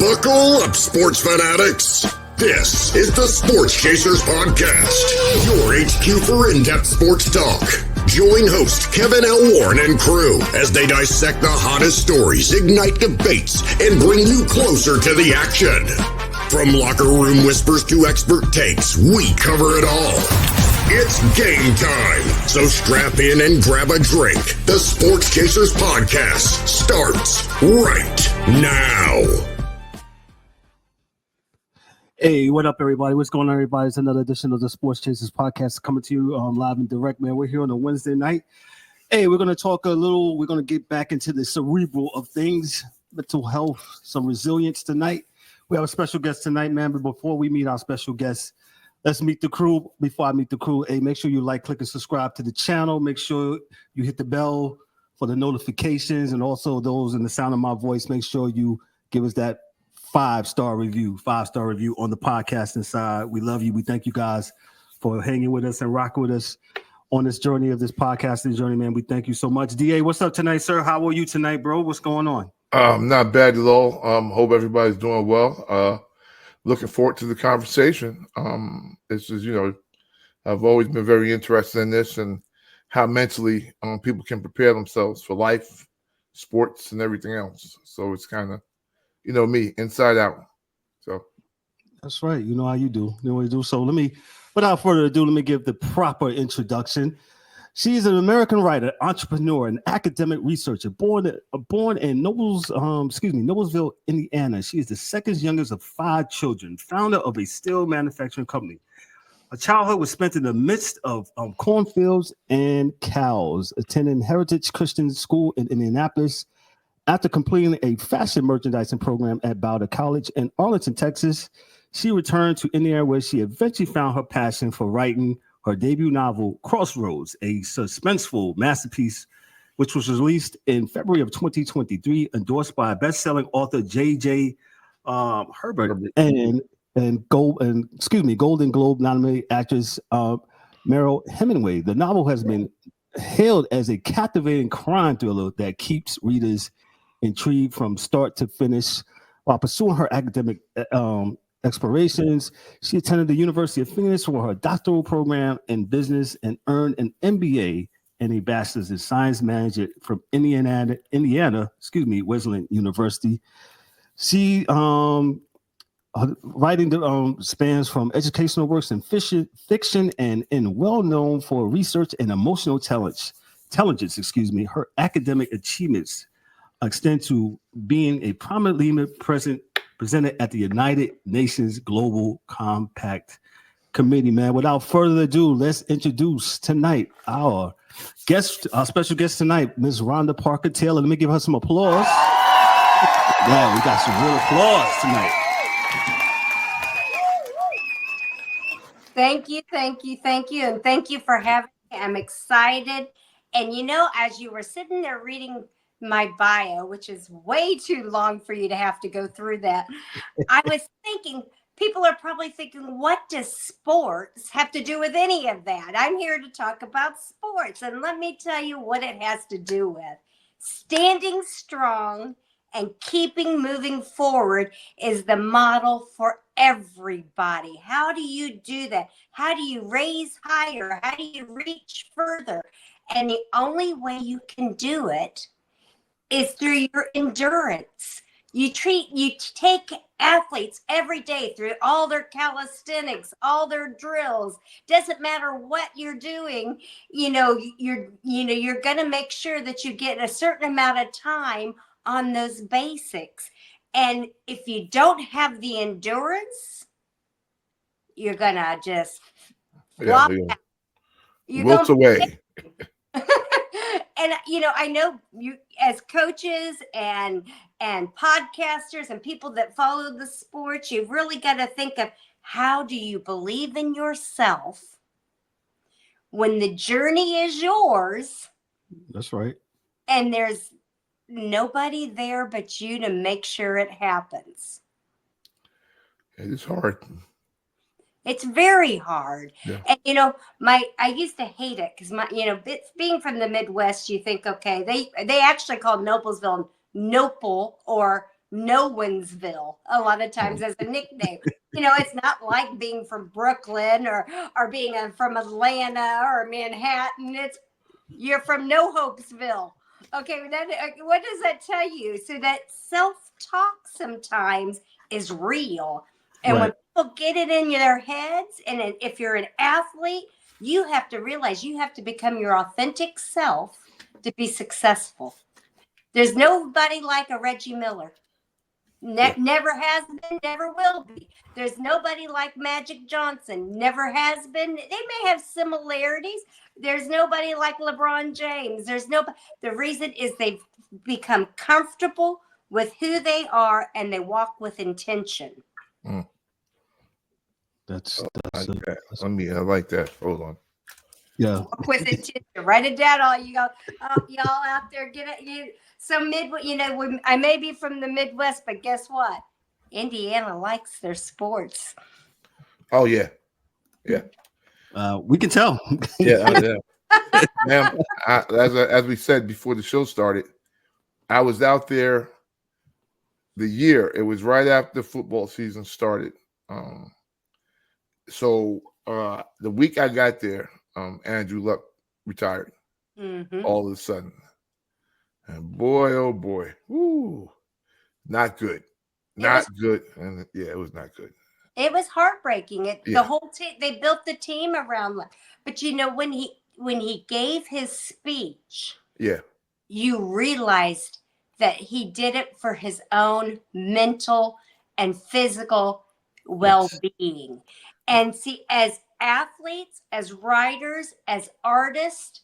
Buckle up, sports fanatics. This is the Sports Chasers Podcast, your HQ for in-depth sports talk. Join host Kevin L. Warren and crew as they dissect the hottest stories, ignite debates, and bring you closer to the action. From locker room whispers to expert takes, we cover it all. It's game time, so strap in and grab a drink. The Sports Chasers Podcast starts right now. Hey, what up, everybody? What's going on, everybody? It's another edition of the Sports Chasers Podcast coming to you live and direct, man. We're here on a Wednesday night. Hey, we're going to talk a little. We're going to get back into the cerebral of things, mental health, some resilience tonight. We have a special guest tonight, man. But before we meet our special guest, let's meet the crew. Before I meet the crew, hey, make sure you like, click, and subscribe to the channel. Make sure you hit the bell for the notifications. And also those in the sound of my voice, make sure you give us that five-star review on the podcasting side. We love you. We thank you guys for hanging with us and rocking with us on this journey of this podcasting journey, man. We thank you so much. DA, what's up tonight, sir? How are you tonight, bro? What's going on? Not bad at all. Hope everybody's doing well. Looking forward to the conversation. This is, I've always been very interested in this and how mentally people can prepare themselves for life, sports, and everything else. So it's kind of, me inside out. So that's right. You know how you do. You know what you do. So without further ado, let me give the proper introduction. She's an American writer, entrepreneur, and academic researcher born in Noblesville, Indiana. She is the second youngest of 5 children, founder of a steel manufacturing company. Her childhood was spent in the midst of cornfields and cows, attending Heritage Christian School in Indianapolis. After completing a fashion merchandising program at Bowder College in Arlington, Texas, she returned to Indiana, where she eventually found her passion for writing her debut novel, Crossroads, a suspenseful masterpiece, which was released in February of 2023, endorsed by best-selling author J.J. Hebert and Golden Globe nominated actress Mariel Hemingway. The novel has been hailed as a captivating crime thriller that keeps readers intrigued from start to finish. While pursuing her academic explorations, she attended the University of Phoenix for her doctoral program in business and earned an MBA and a bachelor's in science management from Indiana, Wesleyan University. She writing spans from educational works in fiction and well-known for research and emotional intelligence. Her academic achievements extend to being a prominent leader presented at the United Nations Global Compact Committee, man. Without further ado, let's introduce tonight our special guest tonight, Ms. Rhonda Parker Taylor. Let me give her some applause. Yeah, we got some real applause tonight. Thank you. And thank you for having me. I'm excited. And as you were sitting there reading my bio, which is way too long for you to have to go through that, I was thinking, people are probably thinking, what does sports have to do with any of that? I'm here to talk about sports. And let me tell you what it has to do with. Standing strong and keeping moving forward is the model for everybody. How do you do that? How do you raise higher? How do you reach further? And the only way you can do it is through your endurance. You take athletes every day through all their calisthenics, all their drills. Doesn't matter what you're doing, you're going to make sure that you get a certain amount of time on those basics. And if you don't have the endurance, you're gonna just flop out. Wilt away. And I know you as coaches and podcasters and people that follow the sports, you've really got to think of, how do you believe in yourself when the journey is yours? That's right. And there's nobody there but you to make sure it happens. It is hard. It's very hard. Yeah. And I used to hate it because being from the Midwest, you think, okay, they actually called Noblesville Nople or Noblesville a lot of times as a nickname. It's not like being from Brooklyn or being from Atlanta or Manhattan. You're from Noblesville. Okay, what does that tell you? So that self-talk sometimes is real. And when people get it in their heads, and if you're an athlete, you have to realize you have to become your authentic self to be successful. There's nobody like a Reggie Miller. Never has been, never will be. There's nobody like Magic Johnson. Never has been. They may have similarities. There's nobody like LeBron James. The reason is they've become comfortable with who they are and they walk with intention. That's I like that. Hold on. Yeah. With intention. Write it down, all y'all out there. Get it. I may be from the Midwest, but guess what? Indiana likes their sports. Oh yeah. We can tell. Yeah. Ma'am, as we said before the show started, I was out there the year. It was right after football season started. So the week I got there, Andrew Luck retired all of a sudden. And boy, oh boy, not good. Not good. And yeah, it was not good. It was heartbreaking. The whole team, they built the team around Luck. But when he gave his speech, you realized that he did it for his own mental and physical well-being. And see, as athletes, as writers, as artists,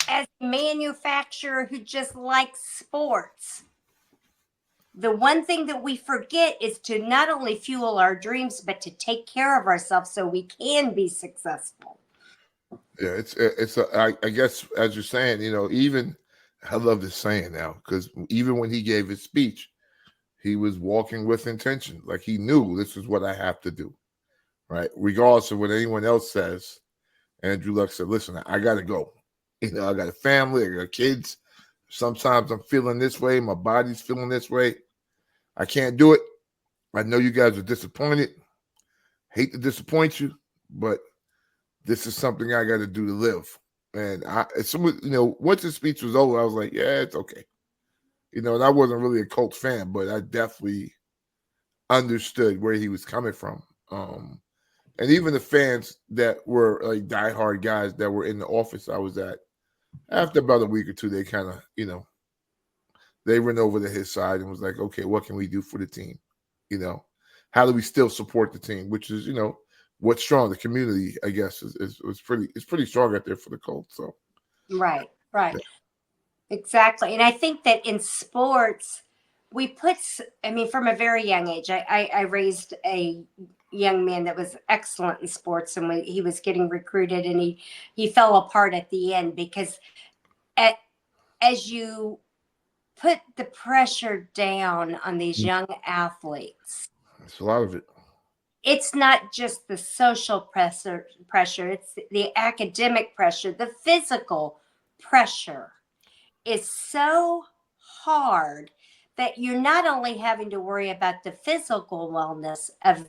as a manufacturer who just likes sports, the one thing that we forget is to not only fuel our dreams, but to take care of ourselves so we can be successful. Yeah, I guess as you're saying, even I love this saying now, because even when he gave his speech, he was walking with intention. Like he knew this is what I have to do, right? Regardless of what anyone else says. Andrew Luck said, listen, I got to go. I got a family, I got kids. Sometimes I'm feeling this way. My body's feeling this way. I can't do it. I know you guys are disappointed. Hate to disappoint you, but this is something I got to do to live. And once the speech was over, I was like, yeah, it's okay. And I wasn't really a Colts fan, but I definitely understood where he was coming from. And even the fans that were like diehard guys that were in the office I was at, after about a week or two, they kind of, they went over to his side and was like, okay, what can we do for the team? How do we still support the team? Which is, what's strong. The community, I guess, is pretty strong out there for the Colts. So, right, exactly. And I think that in sports, from a very young age, I raised a young man that was excellent in sports, and when he was getting recruited, and he fell apart at the end because as you put the pressure down on these young athletes, it's a lot of it. It's not just the social pressure, it's the academic pressure, the physical pressure is so hard that you're not only having to worry about the physical wellness of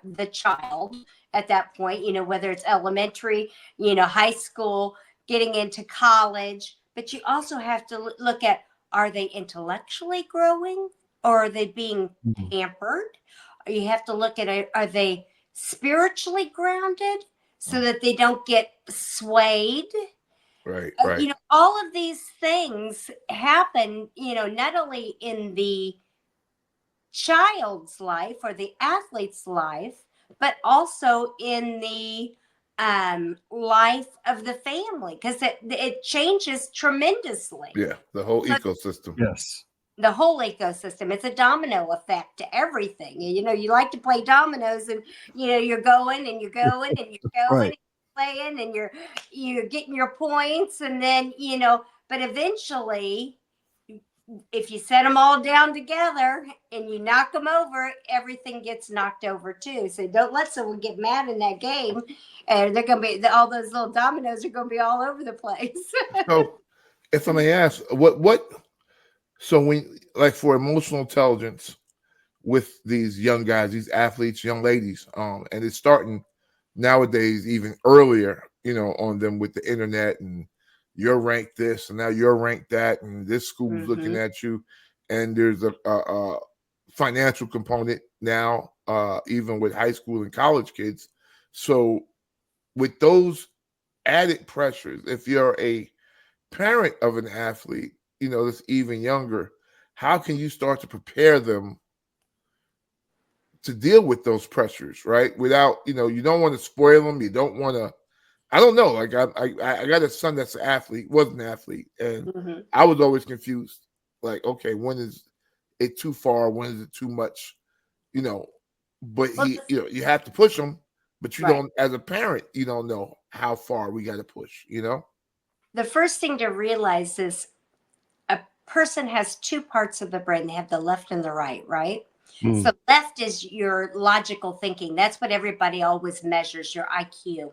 the child at that point, whether it's elementary, high school, getting into college, but you also have to look at, are they intellectually growing or are they being pampered? You have to look at, are they spiritually grounded so that they don't get swayed? Right. All of these things happen, not only in the child's life or the athlete's life, but also in the life of the family, because it changes tremendously. Yeah, the whole ecosystem. Yes. The whole ecosystem. It's a domino effect to everything. You like to play dominoes, and you're going and you're going and you're going. Right. Playing and you're getting your points, and then but eventually if you set them all down together and you knock them over, everything gets knocked over too. So don't let someone get mad in that game, and they're gonna be all those little dominoes are gonna be all over the place. So if I may ask, what so when like for emotional intelligence with these young guys, these athletes, young ladies, and it's starting nowadays even earlier, on them with the internet, and you're ranked this and now you're ranked that, and this school's looking at you, and there's a financial component now, even with high school and college kids. So with those added pressures, if you're a parent of an athlete, that's even younger, how can you start to prepare them to deal with those pressures, right? Without, you don't want to spoil them. You don't want to, I don't know. Like I got a son that's an athlete, was an athlete, and I was always confused. Like, okay, when is it too far? When is it too much? But you have to push them, but you don't, as a parent, you don't know how far we got to push, The first thing to realize is a person has two parts of the brain. They have the left and the right, right? So left is your logical thinking. That's what everybody always measures, your IQ.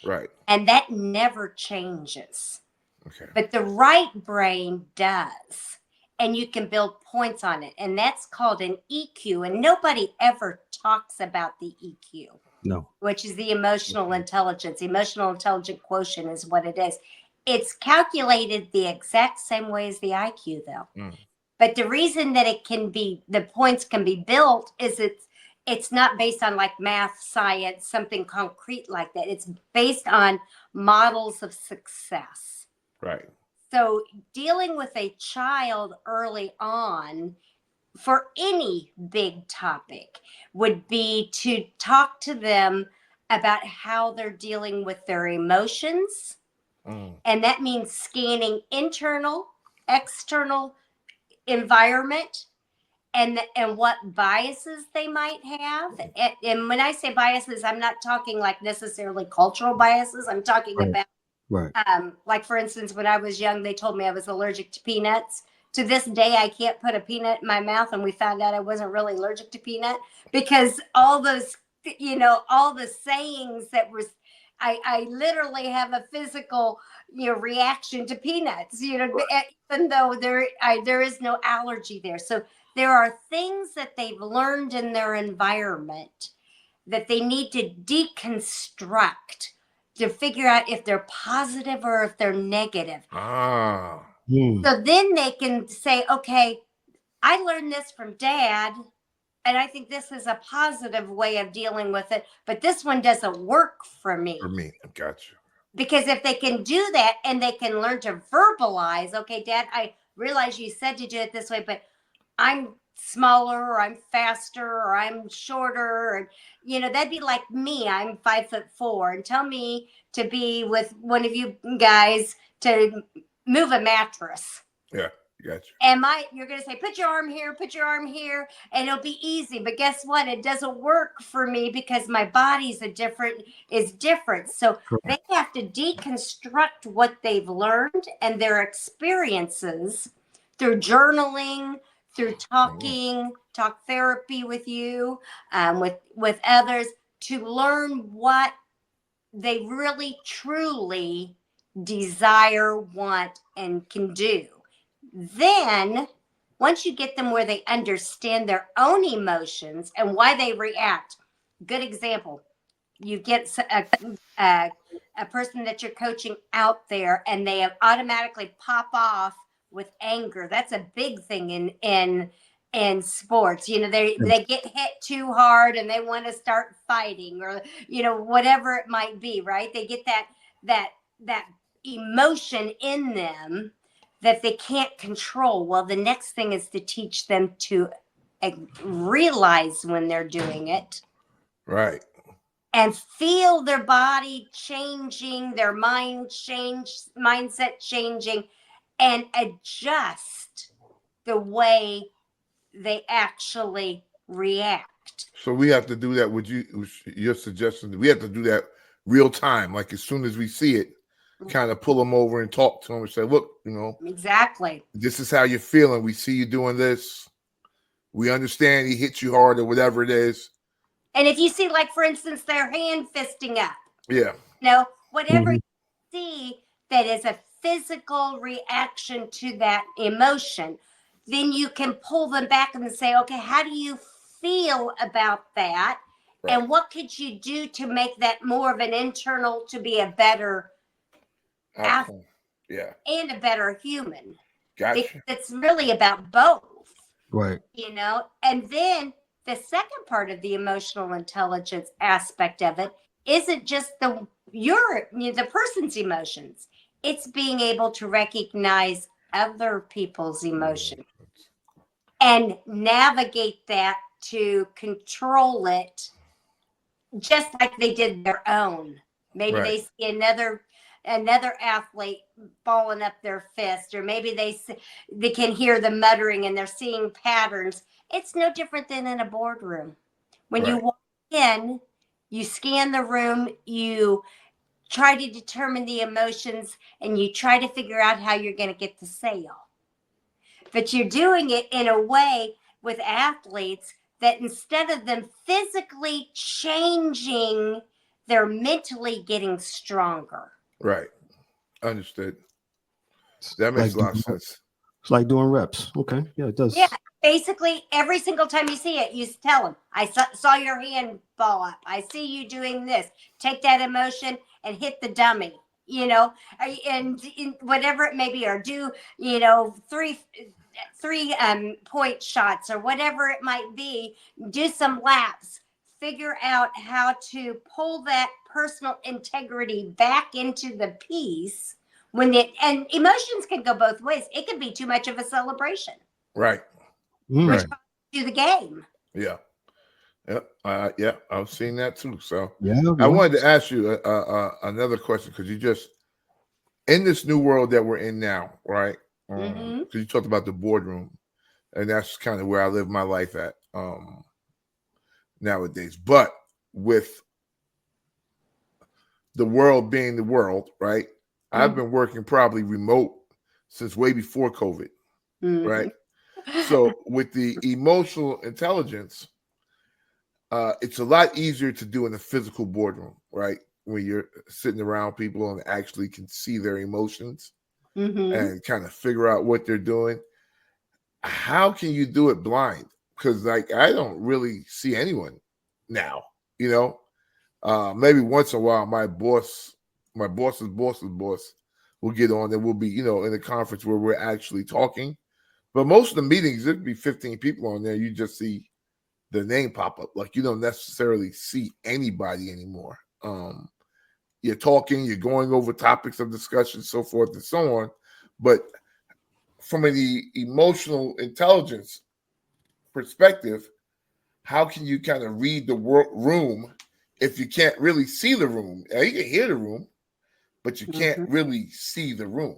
Right. And that never changes. Okay. But the right brain does. And you can build points on it. And that's called an EQ. And nobody ever talks about the EQ. No. Which is the emotional intelligence. Emotional intelligence quotient is what it is. It's calculated the exact same way as the IQ, though. But the reason that the points can be built is it's not based on like math, science, something concrete like that. It's based on models of success. Right. So dealing with a child early on for any big topic would be to talk to them about how they're dealing with their emotions. And that means scanning internal, external environment and what biases they might have. And when I say biases, I'm not talking like necessarily cultural biases. I'm talking about, like for instance, when I was young, they told me I was allergic to peanuts. To this day, I can't put a peanut in my mouth, and we found out I wasn't really allergic to peanut because all those, all the sayings that was, I literally have a physical, reaction to peanuts, even though there is no allergy there. So there are things that they've learned in their environment that they need to deconstruct to figure out if they're positive or if they're negative. So then they can say, okay, I learned this from Dad, and I think this is a positive way of dealing with it, but this one doesn't work for me. Gotcha. Because if they can do that and they can learn to verbalize, okay, Dad, I realize you said to do it this way, but I'm smaller or I'm faster or I'm shorter. And, that'd be like me. I'm 5'4", and tell me to be with one of you guys to move a mattress. Yeah, gotcha. You're going to say, put your arm here, and it'll be easy. But guess what? It doesn't work for me because my body's different. So they have to deconstruct what they've learned and their experiences through journaling, through talk therapy with you, with others, to learn what they really, truly desire, want, and can do. Then, once you get them where they understand their own emotions and why they react, good example, you get a person that you're coaching out there and they automatically pop off with anger. That's a big thing in sports. They get hit too hard and they want to start fighting, or whatever it might be, right? They get that emotion in them that they can't control. Well, the next thing is to teach them to realize when they're doing it. Right. And feel their body changing, their mindset changing, and adjust the way they actually react. So we have to do that with your suggestion. We have to do that real time, like as soon as we see it, kind of pull them over and talk to them and say, look, exactly, this is how you're feeling. We see you doing this. We understand he hit you hard or whatever it is. And if you see, like, for instance, their hand fisting up. Yeah. Whatever you see that is a physical reaction to that emotion, then you can pull them back and say, okay, how do you feel about that? Right. And what could you do to make that more of an internal, to be a better athlete and a better human? Gotcha. Because it's really about both. Right. And then the second part of the emotional intelligence aspect of it isn't just the person's emotions. It's being able to recognize other people's emotions and navigate that to control it, just like they did their own. Maybe they see another athlete balling up their fist, or maybe they can hear the muttering and they're seeing patterns. It's no different than in a boardroom. When you walk in, you scan the room, you try to determine the emotions, and you try to figure out how you're going to get the sale. But you're doing it in a way with athletes that instead of them physically changing, they're mentally getting stronger. Right. Understood. That makes a lot of sense. It's like doing reps. Okay. Yeah, it does. Yeah. Basically, every single time you see it, you tell them, I saw your hand ball up. I see you doing this. Take that emotion and hit the dummy, and whatever it may be, or do, three point shots or whatever it might be. Do some laps. Figure out how to pull that personal integrity back into the piece and emotions can go both ways. It can be too much of a celebration. Right. Which to the game. Yeah. Yeah. I've seen that too. So yeah, I wanted to ask you another question, because you just, in this new world that we're in now, right? Because you talked about the boardroom, and that's kind of where I live my life at nowadays. But with the world being the world, right? I've been working probably remote since way before COVID, right? So with the emotional intelligence, it's a lot easier to do in a physical boardroom, right? When you're sitting around people and actually can see their emotions and kind of figure out what they're doing. How can you do it blind? Because I don't really see anyone now, maybe once in a while my boss's boss will get on and we'll be, in a conference where we're actually talking. But most of the meetings, there'd be 15 people on there. You just see the name pop up. Like, you don't necessarily see anybody anymore. You're talking, you're going over topics of discussion, so forth and so on. But from the emotional intelligence perspective, how can you kind of read the room if you can't really see the room? Now, you can hear the room, but you can't really see the room.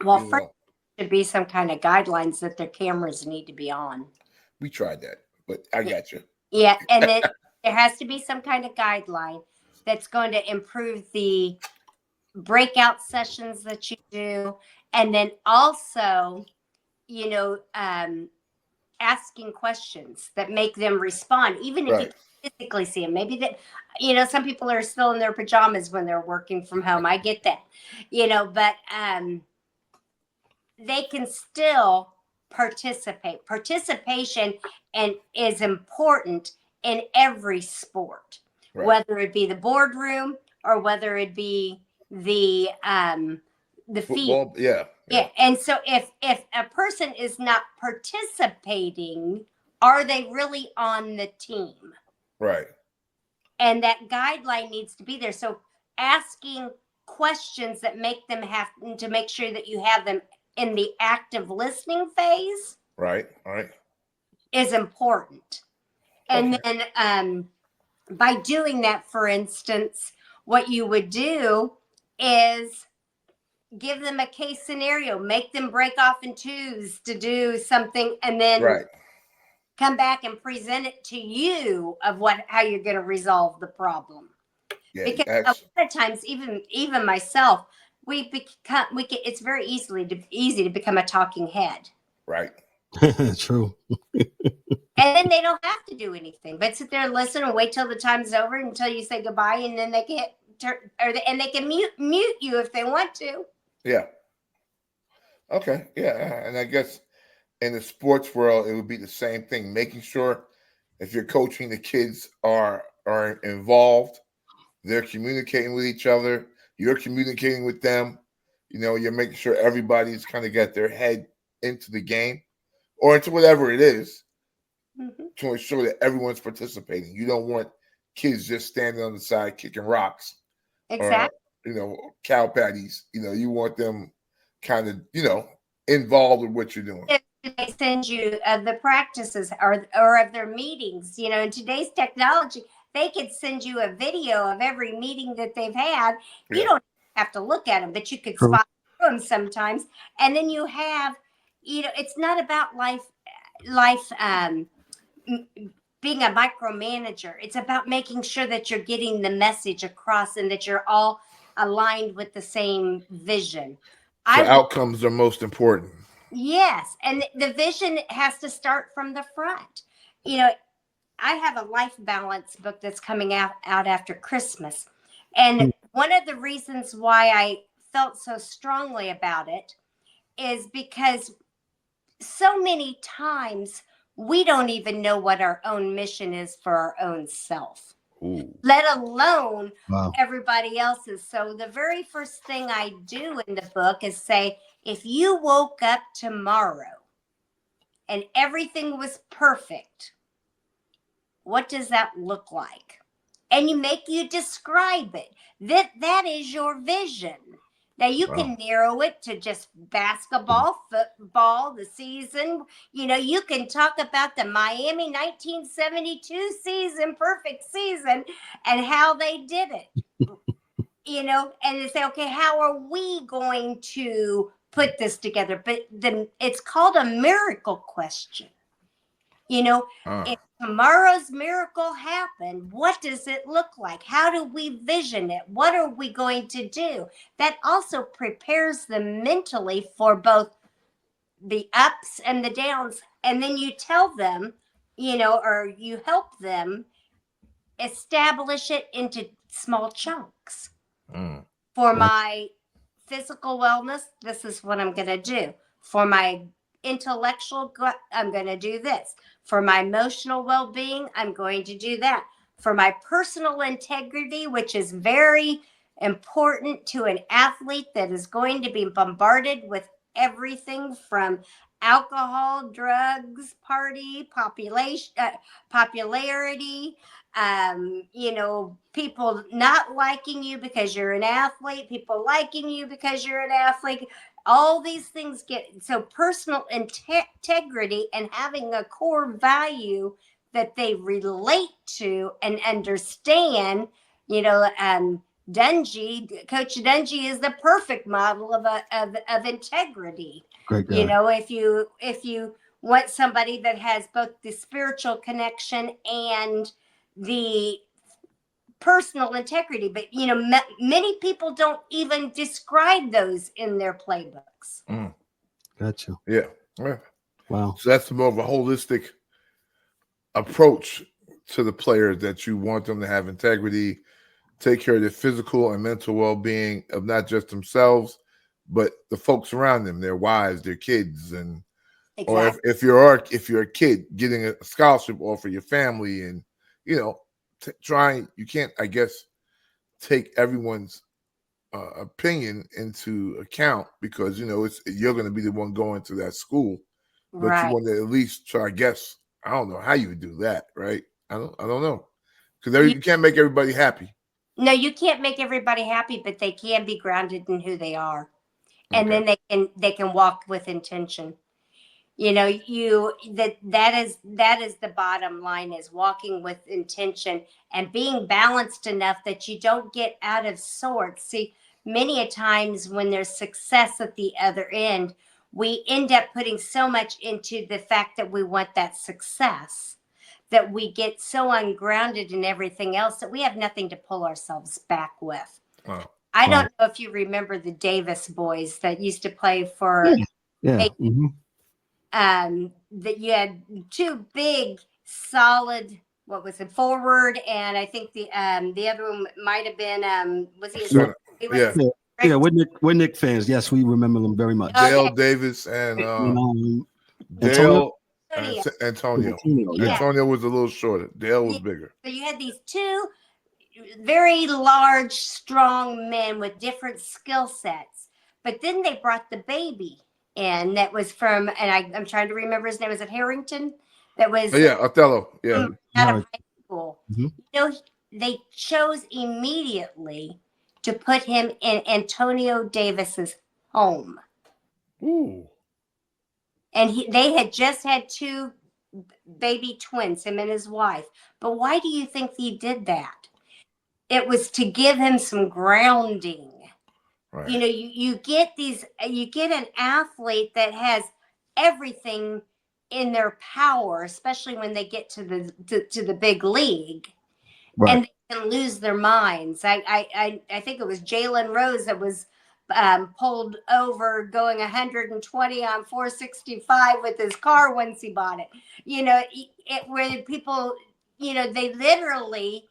Well, first, there should be some kind of guidelines that their cameras need to be on. We tried that, but I got you. Yeah, and then there has to be some kind of guideline that's going to improve the breakout sessions that you do, and then also, asking questions that make them respond, even if you physically see them. Maybe that, some people are still in their pajamas when they're working from home. I get that, but they can still participate. Participation is important in every sport, whether it be the boardroom or whether it be the field. Yeah. And so if a person is not participating, are they really on the team? Right. And that guideline needs to be there. So asking questions that make them have to make sure that you have them in the active listening phase. Right. Is important. And then by doing that, for instance, what you would do is give them a case scenario, make them break off in twos to do something, and then come back and present it to you of how you're going to resolve the problem. Yeah, because a lot of times, even myself, it's very easy to become a talking head. Right. True. And then they don't have to do anything but sit there and listen and wait till the time's over until you say goodbye, and then they can and they can mute you if they want to. Yeah. Okay. Yeah, and I guess in the sports world, it would be the same thing. Making sure if you're coaching, the kids are involved, they're communicating with each other, you're communicating with them. You're making sure everybody's kind of got their head into the game or into whatever it is to ensure that everyone's participating. You don't want kids just standing on the side kicking rocks Exactly. or, cow patties. You want them kind of, involved with what you're doing. They send you the practices or of their meetings. In today's technology, they could send you a video of every meeting that they've had. You don't have to look at them, but you could spot them sometimes. And then you have, it's not about life being a micromanager. It's about making sure that you're getting the message across and that you're all aligned with the same vision. So outcomes are most important. Yes. And the vision has to start from the front. I have a life balance book that's coming out after Christmas. And one of the reasons why I felt so strongly about it is because so many times we don't even know what our own mission is for our own self, let alone everybody else's. So the very first thing I do in the book is say, if you woke up tomorrow and everything was perfect, what does that look like? And you describe it. That is your vision. Now you can narrow it to just basketball, football, the season. You can talk about the Miami 1972 season, perfect season, and how they did it. And they say, okay, how are we going to put this together? But then it's called a miracle question. If tomorrow's miracle happened, what does it look like? How do we vision it? What are we going to do? That also prepares them mentally for both the ups and the downs. And then you tell them, or you help them establish it into small chunks. For my physical wellness, this is what I'm going to do. For my intellectual, I'm going to do this. For my emotional well-being, I'm going to do that. For my personal integrity, which is very important to an athlete that is going to be bombarded with everything from alcohol, drugs, popularity, people not liking you because you're an athlete, people liking you because you're an athlete. All these things so personal integrity and having a core value that they relate to and understand. Coach Dungy is the perfect model of integrity. Great guy. If you want somebody that has both the spiritual connection and the personal integrity, but many people don't even describe those in their playbooks. Gotcha. Yeah. Wow. So that's more of a holistic approach to the players, that you want them to have integrity, take care of their physical and mental well-being of not just themselves, but the folks around them, their wives, their kids, and or if you're a kid getting a scholarship offer, your family, and you can't, I guess, take everyone's opinion into account, because you're going to be the one going to that school, but you want to at least try. I guess I don't know how you would do that, right? I don't know, because you can't make everybody happy. No, you can't make everybody happy, but they can be grounded in who they are, and then they can walk with intention. That is the bottom line, is walking with intention and being balanced enough that you don't get out of sorts. See, many a times when there's success at the other end, we end up putting so much into the fact that we want that success that we get so ungrounded in everything else that we have nothing to pull ourselves back with. Wow. I don't know if you remember the Davis boys that used to play for that you had two big solid, what was it, forward, and I think the other one might have been was he we're Nick fans. Yes, we remember them very much. Dale Davis and Dale Antonio. Antonio. Yeah. Antonio was a little shorter. Dale was bigger. So you had these two very large, strong men with different skill sets. But then they brought the baby in that was from, and I'm trying to remember his name. Was it Harrington? That was Othello. Yeah. out of high school. Mm-hmm. You know, they chose immediately to put him in Antonio Davis's home. Ooh. And they had just had two baby twins, him and his wife. But why do you think he did that? It was to give him some grounding. Right. You know, you get an athlete that has everything in their power, especially when they get to the big league, Right. and they can lose their minds. I think it was Jalen Rose that was pulled over going 120 on 465 with his car once he bought it. You know, where people, you know, they literally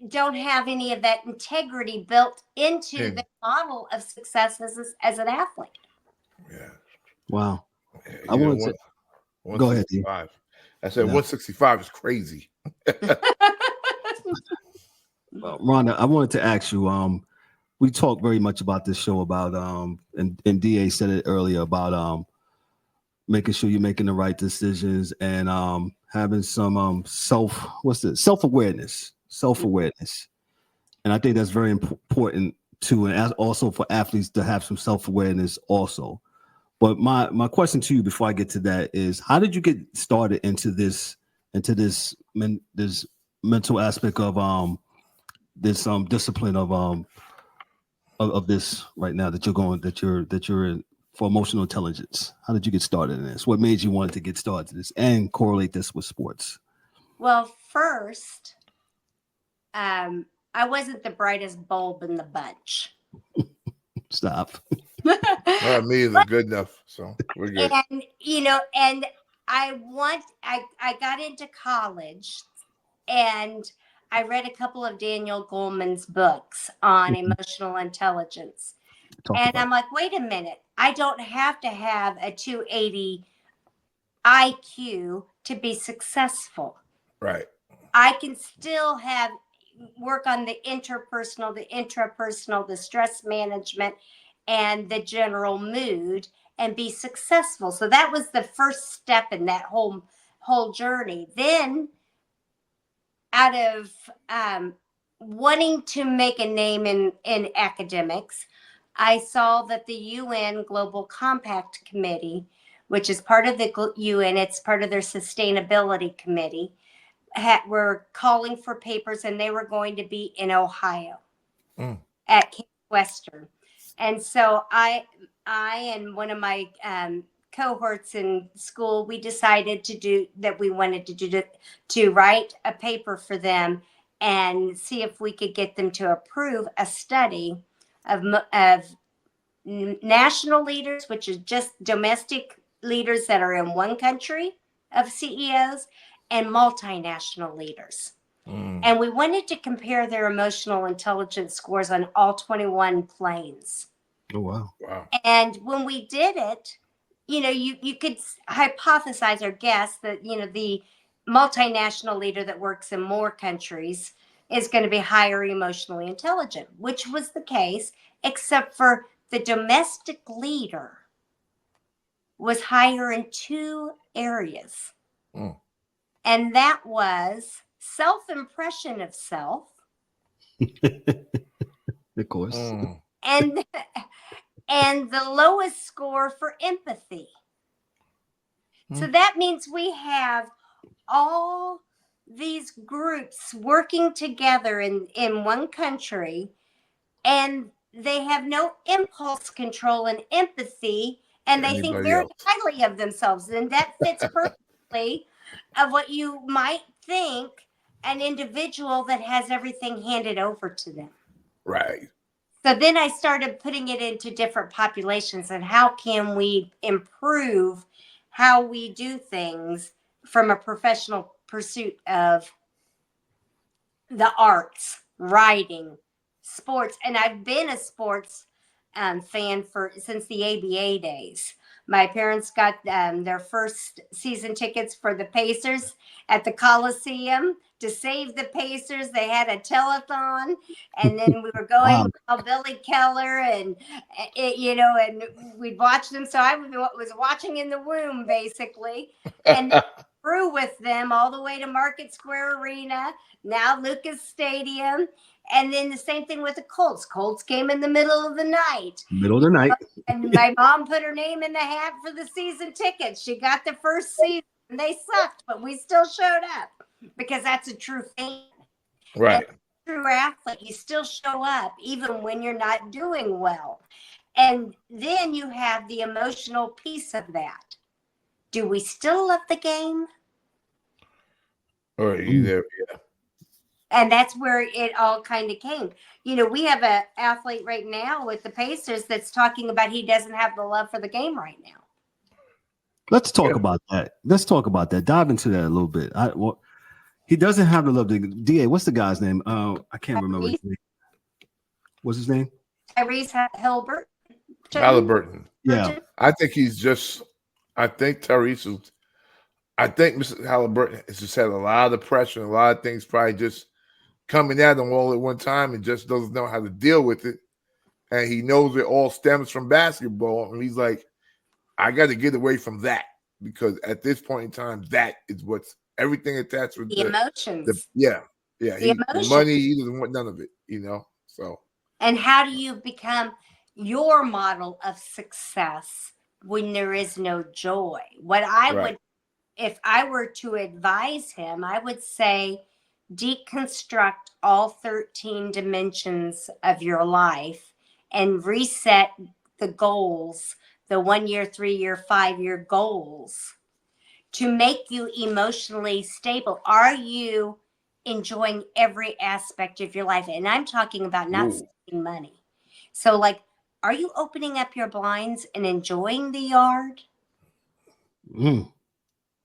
don't have any of that integrity built into the model of success as an athlete. Yeah. Wow. Yeah, I wanted to go ahead. I said 165 is crazy. Rhonda, I wanted to ask you. We talked very much about this show about and DA said it earlier about making sure you're making the right decisions and having some self-awareness. And I think that's very important too, and also for athletes to have some self-awareness also. But my question to you before I get to that is, how did you get started into this mental aspect of this discipline of this right now that you're in for emotional intelligence? How did you get started in this? What made you want to get started in this and correlate this with sports? Well, first, I wasn't the brightest bulb in the bunch. Stop. Me either. Good enough. So we're good. And you know, and I got into college, and I read a couple of Daniel Goleman's books on emotional intelligence. I'm like, wait a minute, I don't have to have a 280 IQ to be successful. Right. I can still work on the interpersonal, the intrapersonal, the stress management, and the general mood and be successful. So that was the first step in that whole journey. Then out of wanting to make a name in academics, I saw that the UN Global Compact Committee, which is part of the UN, it's part of their sustainability committee, were calling for papers, and they were going to be in Ohio at Case Western. And so I and one of my cohorts in school, we decided we wanted to write a paper for them and see if we could get them to approve a study of national leaders, which is just domestic leaders that are in one country of CEOs, and multinational leaders. And we wanted to compare their emotional intelligence scores on all 21 planes. Oh, wow. And when we did it, you know, you could hypothesize or guess that, you know, the multinational leader that works in more countries is going to be higher emotionally intelligent, which was the case, except for the domestic leader was higher in two areas. And that was self-impression of self. Of course. And the lowest score for empathy. So that means we have all these groups working together in one country, and they have no impulse control and empathy, and they think very highly of themselves. And that fits perfectly of what you might think an individual that has everything handed over to them. Right. So then I started putting it into different populations and how can we improve how we do things from a professional pursuit of the arts, writing, sports. And I've been a sports fan since the ABA days. My parents got their first season tickets for the Pacers at the Coliseum. To save the Pacers, they had a telethon, and then we were going Wow. with Billy Keller, and and we'd watch them. So I was watching in the womb, basically, and grew with them all the way to Market Square Arena, now Lucas Stadium. And then the same thing with the Colts. Colts came in the middle of the night. Middle of the night. And my mom put her name in the hat for the season tickets. She got the first season. They sucked, but we still showed up because that's a true fan. Right. And a true athlete, you still show up even when you're not doing well. And then you have the emotional piece of that. Do we still love the game? Or you there? Yeah. And that's where it all kind of came. We have an athlete right now with the Pacers that's talking about he doesn't have the love for the game right now. Let's talk about that. Let's talk about that. Dive into that a little bit. He doesn't have the love. DA, what's the guy's name? I can't remember his name. What's his name? Tyrese Hilbert. Halliburton. Yeah. I think Tyrese is. I think Mr. Halliburton has just had a lot of pressure and a lot of things probably just coming at him all at one time and just doesn't know how to deal with it. And he knows it all stems from basketball. And he's like, I got to get away from that because at this point in time, that is what's everything attached with the emotions. The emotions. Money, he doesn't want none of it, So. And how do you become your model of success when there is no joy? What I would, if I were to advise him, I would say deconstruct all 13 dimensions of your life and reset the goals, the 1 year, 3 year, 5 year goals to make you emotionally stable. Are you enjoying every aspect of your life? And I'm talking about not spending money. So are you opening up your blinds and enjoying the yard?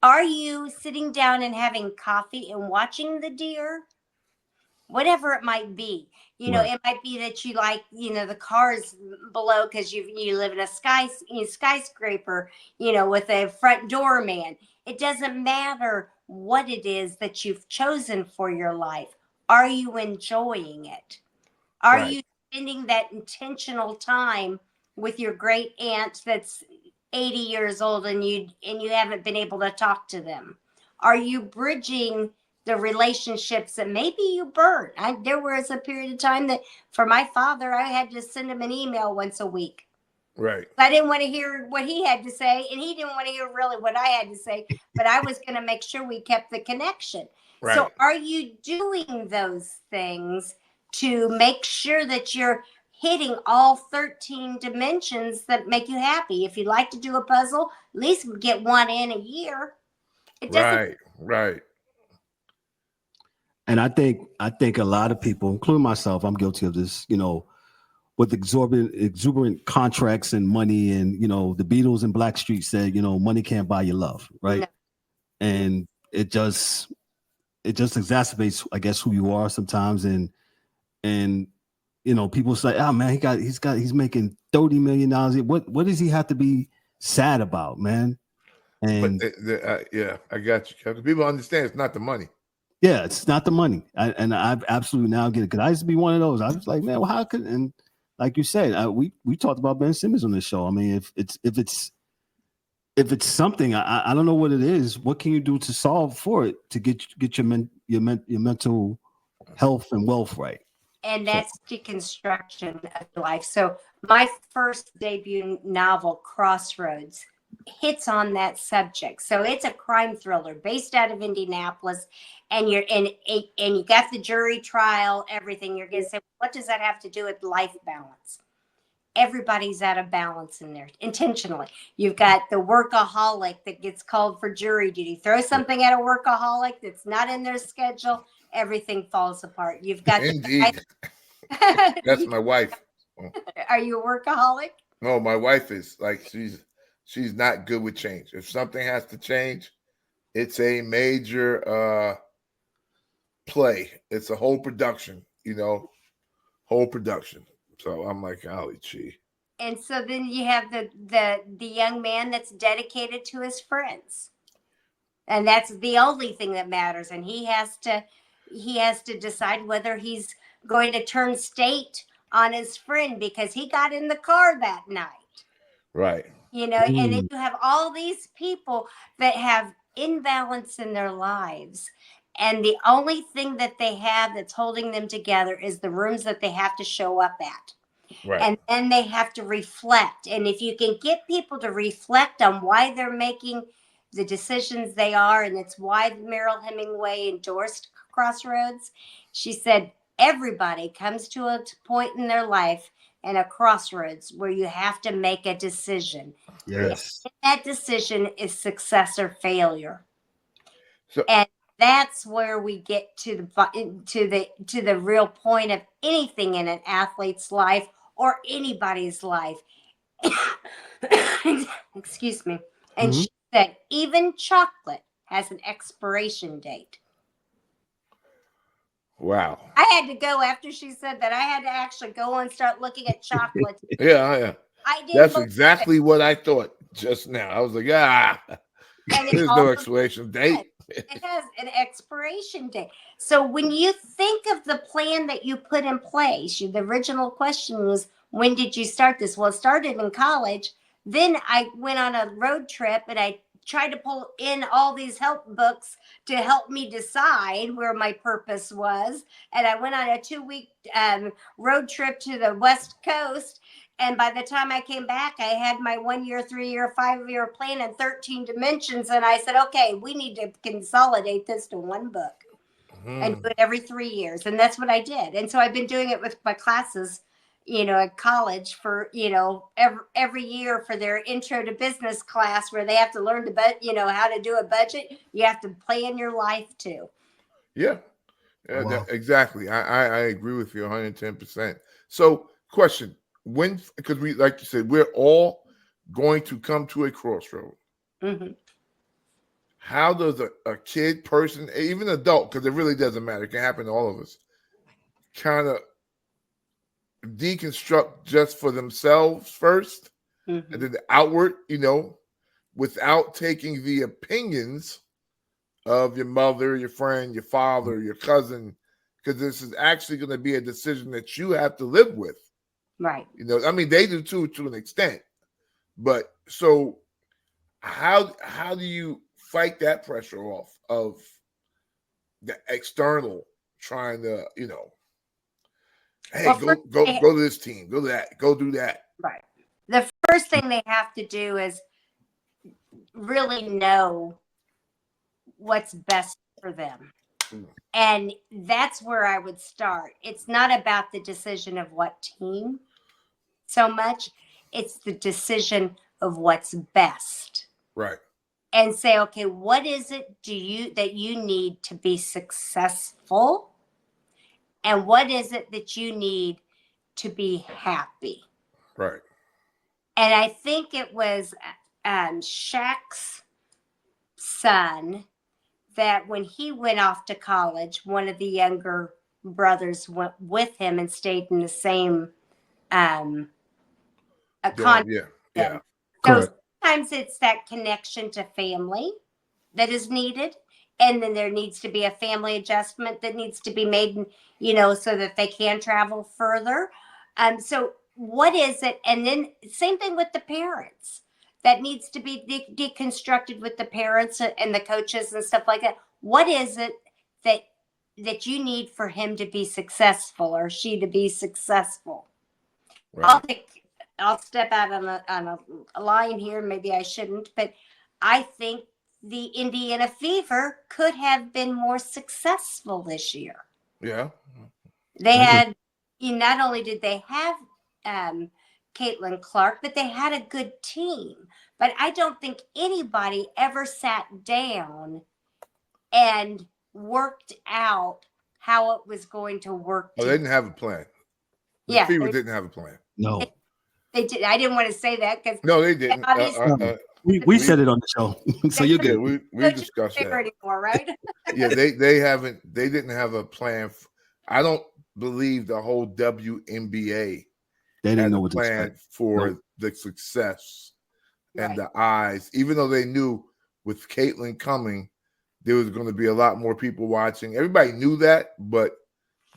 Are you sitting down and having coffee and watching the deer? Whatever it might be. It might be that you like, the cars below because you live in a skyscraper, with a front door man. It doesn't matter what it is that you've chosen for your life. Are you enjoying it? Are you spending that intentional time with your great aunt that's 80 years old and you haven't been able to talk to them? Are you bridging the relationships that maybe you burned? There was a period of time that for my father, I had to send him an email once a week. Right. I didn't want to hear what he had to say, and he didn't want to hear really what I had to say, but I was going to make sure we kept the connection. Right. So are you doing those things to make sure that you're hitting all 13 dimensions that make you happy? If you like to do a puzzle, at least get one in a year. It doesn't. Right. And I think a lot of people, including myself, I'm guilty of this, with exuberant contracts and money, and the Beatles and Blackstreet said, money can't buy your love, right? No. And it just exacerbates, I guess, who you are sometimes, and people say, oh man, he's making $30 million. What does he have to be sad about, man? And I got you, Kevin. People understand it's not the money. Yeah, it's not the money. I've absolutely now get it, because I used to be one of those. I was like, man, well, how could, and like you said, we talked about Ben Simmons on this show. I mean, if it's something, I don't know what it is. What can you do to solve for it to get your mental health and wealth right? And that's deconstruction of life. So my first debut novel, Crossroads, hits on that subject. So it's a crime thriller based out of Indianapolis, and you got the jury trial, everything. You're going to say, what does that have to do with life balance? Everybody's out of balance in there intentionally. You've got the workaholic that gets called for jury duty. Throw something at a workaholic that's not in their schedule, everything falls apart. You've got Indeed. That's my wife. Are you a workaholic? No, my wife is she's not good with change. If something has to change, it's a major play. It's a whole production, whole production. So I'm like, golly gee. And so then you have the young man that's dedicated to his friends. And that's the only thing that matters. And he has to decide whether he's going to turn state on his friend because he got in the car that night. Right. And then you have all these people that have imbalance in their lives. And the only thing that they have that's holding them together is the rooms that they have to show up at. Right. And then they have to reflect. And if you can get people to reflect on why they're making the decisions they are, and it's why Mariel Hemingway endorsed Crossroads. She said, everybody comes to a point in their life and a crossroads where you have to make a decision. Yes. And that decision is success or failure. So, and that's where we get to the real point of anything in an athlete's life or anybody's life. Excuse me. And she said, even chocolate has an expiration date. wow. I had to go after she said that. I had to actually go and start looking at chocolate. Yeah. I did. That's exactly what I thought just now. I was like, there's no expiration date. It has an expiration date. So when you think of the plan that you put in place, the original question was, when did you start this? Well, it started in college. Then I went on a road trip and I tried to pull in all these help books to help me decide where my purpose was. And I went on a 2-week road trip to the West Coast. And by the time I came back, I had my 1-year, 3-year, 5-year plan in 13 dimensions. And I said, okay, we need to consolidate this to one book and do it every 3 years. And that's what I did. And so I've been doing it with my classes, at college for, every year for their intro to business class where they have to learn how to do a budget. You have to plan your life too. Yeah. Wow. Exactly. I agree with you 110%. So question, because we, like you said, we're all going to come to a crossroad. Mm-hmm. How does a kid, person, even adult, because it really doesn't matter, it can happen to all of us, kind of deconstruct just for themselves first, and then the outward, without taking the opinions of your mother, your friend, your father, your cousin, because this is actually going to be a decision that you have to live with. Right. They do too, to an extent. But so how do you fight that pressure off of the external trying to, hey, Well, go to this team, go to that, go do that. Right. The first thing they have to do is really know what's best for them. And that's where I would start. It's not about the decision of what team so much. It's the decision of what's best. Right. And say, okay, what is it that you need to be successful? And what is it that you need to be happy? Right. And I think it was Shaq's son that when he went off to college, one of the younger brothers went with him and stayed in the same condo. Yeah. So sometimes it's that connection to family that is needed. And then there needs to be a family adjustment that needs to be made, so that they can travel further. So what is it? And then same thing with the parents. That needs to be deconstructed with the parents and the coaches and stuff like that. What is it that you need for him to be successful or she to be successful? Right. I'll step out on a line here. Maybe I shouldn't, but I think the Indiana Fever could have been more successful this year. Yeah. They had, not only did they have Caitlin Clark, but they had a good team. But I don't think anybody ever sat down and worked out how it was going to work. They didn't have a plan. The Fever didn't have a plan. No. They did. I didn't want to say that because no, they didn't. We said it on the show, so you're good. We discussed that anymore, right? Yeah, they didn't have a plan. I don't believe the whole WNBA They didn't had know a what to plan expect. for Nope. the success and Right. the eyes, even though they knew with Caitlyn coming, there was going to be a lot more people watching. Everybody knew that, but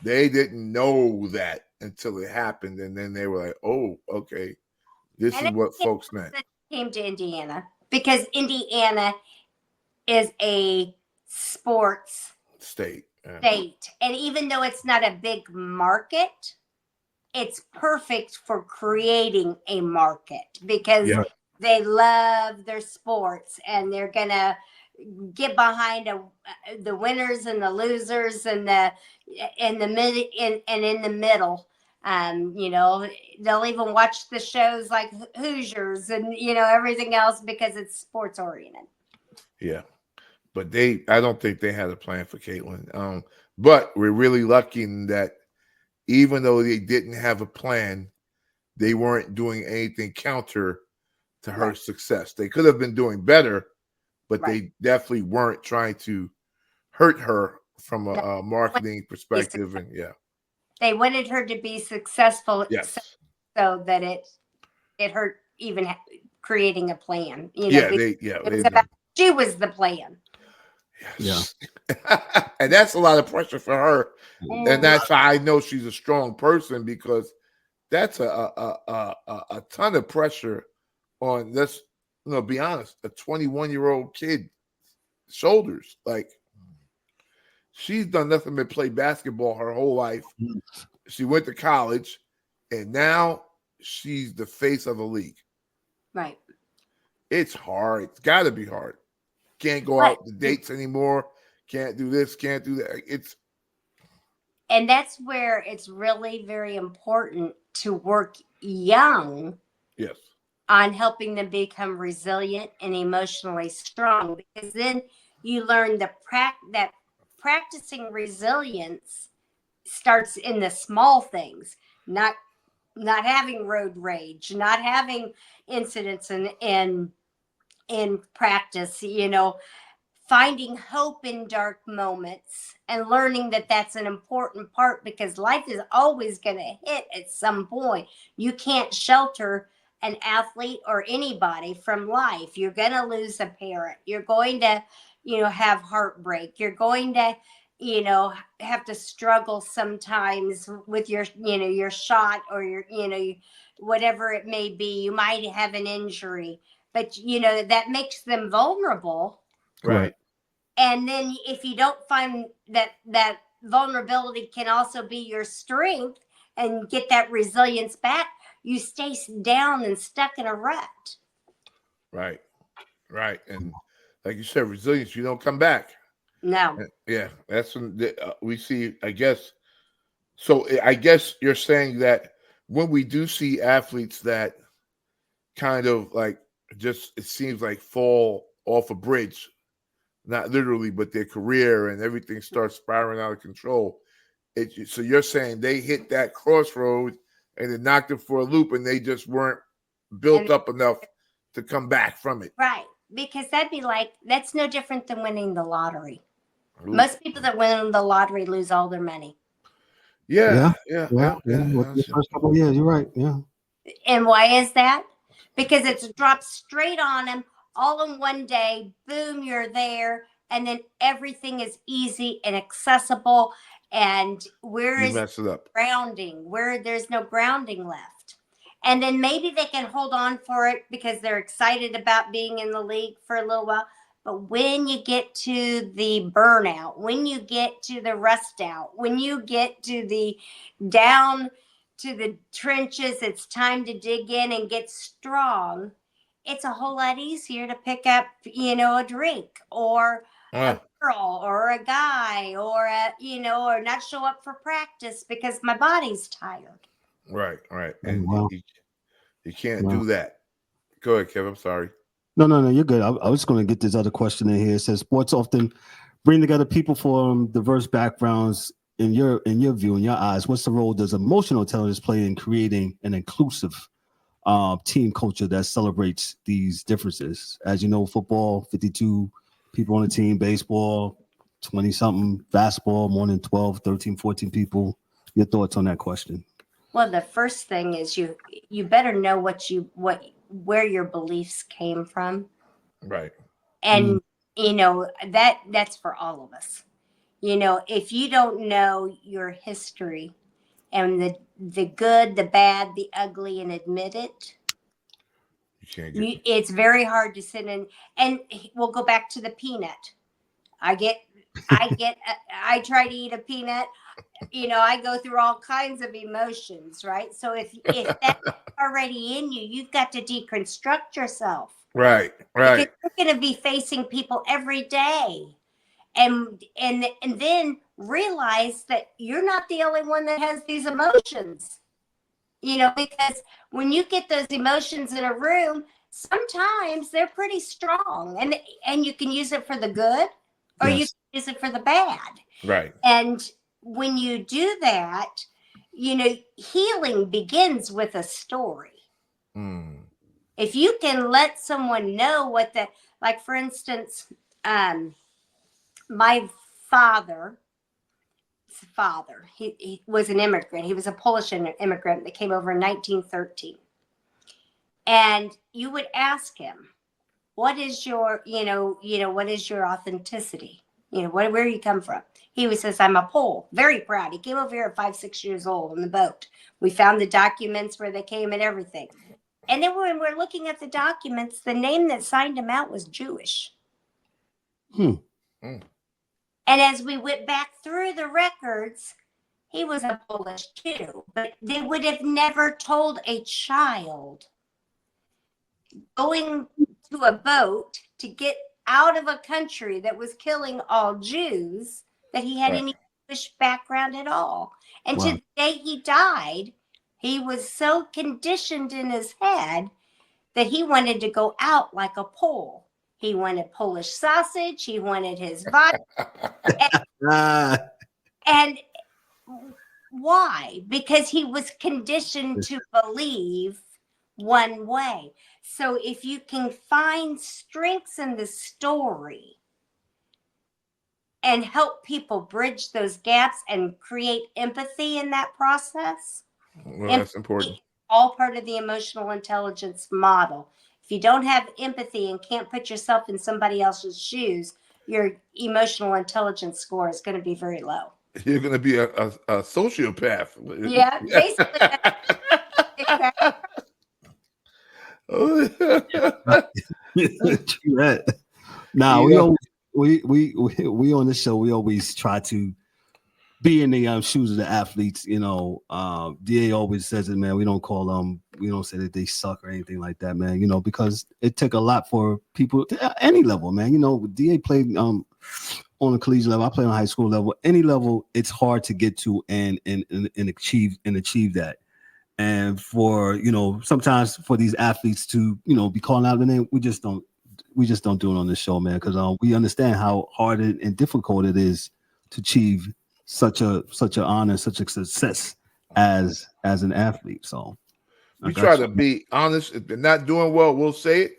they didn't know that until it happened. And then they were like, oh, okay, this And is what it folks meant. came to Indiana because Indiana is a sports State. Yeah. state. And even though it's not a big market, it's perfect for creating a market because Yeah. they love their sports and they're going to get behind the winners and the losers and the in the mid and in the middle. They'll even watch the shows like Hoosiers and everything else because it's sports oriented. Yeah. But I don't think they had a plan for Caitlyn. But we're really lucky in that even though they didn't have a plan, they weren't doing anything counter to her success. They could have been doing better, but they definitely weren't trying to hurt her from a marketing perspective. And they wanted her to be successful, yes, so that it hurt even creating a plan. She was the plan. Yes. Yeah. And that's a lot of pressure for her. And that's how I know she's a strong person, because that's a ton of pressure on, let's be honest, a 21-year-old kid shoulders. Like, she's done nothing but play basketball her whole life. She went to college, and now she's the face of the league. Right. It's hard. It's got to be hard. Can't go out to dates anymore. Can't do this. Can't do that. And that's where it's really very important to work young. Yes. On helping them become resilient and emotionally strong, because then you learn that practicing resilience starts in the small things, not having road rage, not having incidents in practice, finding hope in dark moments and learning that that's an important part, because life is always going to hit at some point. You can't shelter an athlete or anybody from life. You're going to lose a parent. You're going to, have heartbreak. You're going to, have to struggle sometimes with your, your shot or your, whatever it may be. You might have an injury, but that makes them vulnerable. Right. And then if you don't find that vulnerability can also be your strength and get that resilience back, you stay down and stuck in a rut. Right. And like you said, resilience, you don't come back. No. Yeah. That's when we see, I guess. So I guess you're saying that when we do see athletes that kind of like just, it seems like fall off a bridge, not literally, but their career and everything starts spiraling out of control. So you're saying they hit that crossroads and it knocked them for a loop, and they just weren't built up enough to come back from it. Right. Because that's no different than winning the lottery. Ooh. Most people that win the lottery lose all their money. Yeah. The first couple of years, you're right. Yeah. And why is that? Because it's dropped straight on them all in one day. Boom, you're there. And then everything is easy and accessible. And where is grounding? Where there's no grounding left. And then maybe they can hold on for it because they're excited about being in the league for a little while. But when you get to the burnout, when you get to the rust out, when you get to the down to the trenches, it's time to dig in and get strong. It's a whole lot easier to pick up, a drink or a girl or a guy or or not show up for practice because my body's tired. Right. And you can't do that. Go ahead, Kev. I'm sorry. No, you're good. I was going to get this other question in here. It says sports often bring together people from diverse backgrounds. In your view, in your eyes, what's the role does emotional intelligence play in creating an inclusive team culture that celebrates these differences? As you know, football, 52 people on the team, baseball, 20-something, basketball, more than 12, 13, 14 people. Your thoughts on that question? Well, the first thing is you better know where your beliefs came from. Right. And that's for all of us. If you don't know your history and the good, the bad, the ugly, and admit it, You can't get. it's very hard to sit in. And we'll go back to the peanut. I get, I try to eat a peanut. I go through all kinds of emotions, right? So if that's already in you, you've got to deconstruct yourself Right. because Right. you're going to be facing people every day. And then realize that you're not the only one that has these emotions. Because when you get those emotions in a room, sometimes they're pretty strong, and you can use it for the good, or you Yes. can use it for the bad. Right. And when you do that, healing begins with a story. Mm. If you can let someone know like for instance, my father, he was an immigrant. He was a Polish immigrant that came over in 1913. And you would ask him, what is your, what is your authenticity? Where you come from? He says, I'm a Pole. Very proud. He came over here at 5, 6 years old on the boat. We found the documents where they came and everything. And then when we're looking at the documents, the name that signed him out was Jewish. Hmm. Mm. And as we went back through the records, he was a Polish Jew. But they would have never told a child going to a boat to get out of a country that was killing all Jews that he had Right. any Jewish background at all. And to Wow. the day he died, he was so conditioned in his head that he wanted to go out like a Pole. He wanted Polish sausage. He wanted his vodka. Ah, And why? Because he was conditioned to believe one way. So if you can find strengths in the story and help people bridge those gaps and create empathy in that process, Well, that's important. empathy, all part of the emotional intelligence model. If you don't have empathy and can't put yourself in somebody else's shoes, your emotional intelligence score is going to be very low. You're going to be a sociopath. Yeah, basically. Exactly. true that. Now Yeah. we on this show, we always try to be in the shoes of the athletes. DA always says it, man. We don't say that they suck or anything like that, man. Because it took a lot for people at any level, man. DA played on a collegiate level. I played on a high school level. Any level, it's hard to get to and achieve that. And for sometimes for these athletes to be calling out the name, we just don't do it on this show, man, because we understand how hard and difficult it is to achieve such an honor, such a success as an athlete. So We try to be honest. If they're not doing well, we'll say it,